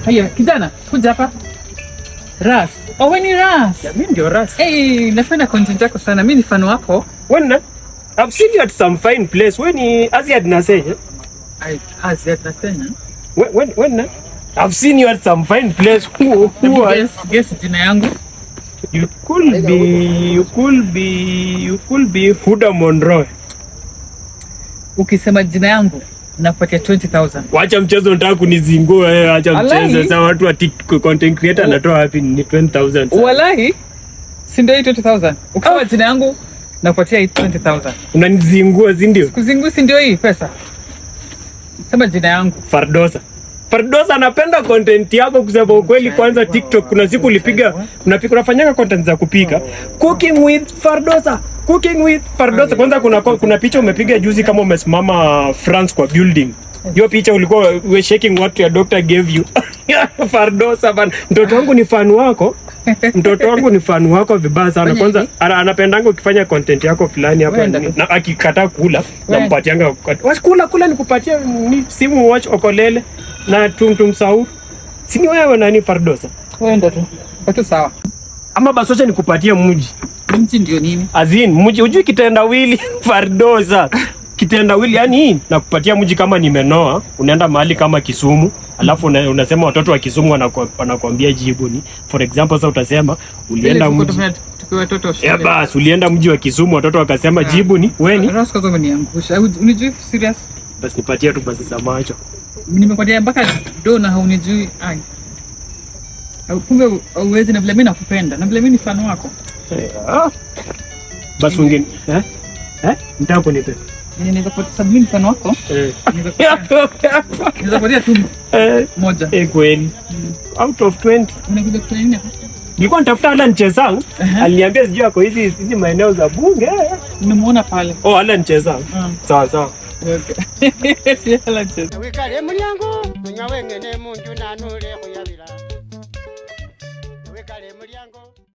Haya, kijana, kuja hapa. Ras. Oh, wewe ni Ras. Ya, mimi ndio Ras. Napenda content yako sana. Mimi ni fan wako. When I've seen you at some fine place. When Aziad Nasenya. Aziad Nasenya. When I've seen you at some fine place. Who guess jina yangu. You could be Huda Monroe. Ukisema jina yangu nakupatia 20,000. Wacha mchezo, nataka kunizingua. Acha mchezo. Sasa watu wa TikTok content creator anatoa wapi ni 20,000? Wallahi si ndio 20,000. Ukisema jina yangu nakupatia 20,000. Unanizingua, si ndio? Sikuzingua, si ndio hii pesa. Sema jina yangu. Fardosa anapenda content yako kusema ukweli. Kwanza TikTok kuna siku unafanyanga content za kupika. Cooking with Fardosa. Kwanza kuna picha umepiga juzi kama umesimama France kwa building. Hiyo picha ulikuwa shaking what your doctor gave you. Fardosa bana. Mtoto wangu ni fan wako vibaya sana. Kwanza anapendanga ukifanya content yako fulani hapa na akikataa kula nampatianga. Kula nikupatia simu watch okolele na tumsahau. Si ni wewe nani Fardosa? Wewe ndo tu. Watu sawa. Ama basi acha nikupatie mji. Mji ndio nini? Azin, mji hujui kitendawili Fardosa. Kitendawili yani hii nakupatia mji kama nimenoa, unaenda mahali kama Kisumu, alafu unasema watoto wa Kisumu wanakuambia jibu ni. For example sasa utasema ulienda mji. Tukiwa watoto shule. Basi ulienda mji wa Kisumu, watoto wakasema jibu ni weni. Ross kwanza umeniangusha. Unijui serious? Basi nipatie tu basi za macho. Nimekwambia mpaka dona haunijui. Kumbe uwezi na vile mimi nakupenda. Na vile mimi ni fan wako. Basi ungeni. Nitaka kunipe. Naweza kupata sababu mimi ni fan wako. Naweza kupata tu moja. Kweli. Out of 20. Unakuja kufanya nini hapa? Nilikuwa nitafuta Alan Chesang. Aliniambia sijui ako hizi maeneo za bunge. Nimemuona pale. Alan Chesang. Sawa. Okay. Si Alan Chesang. Wikale mulyango, munyawe ngene munju nanule kuyabira.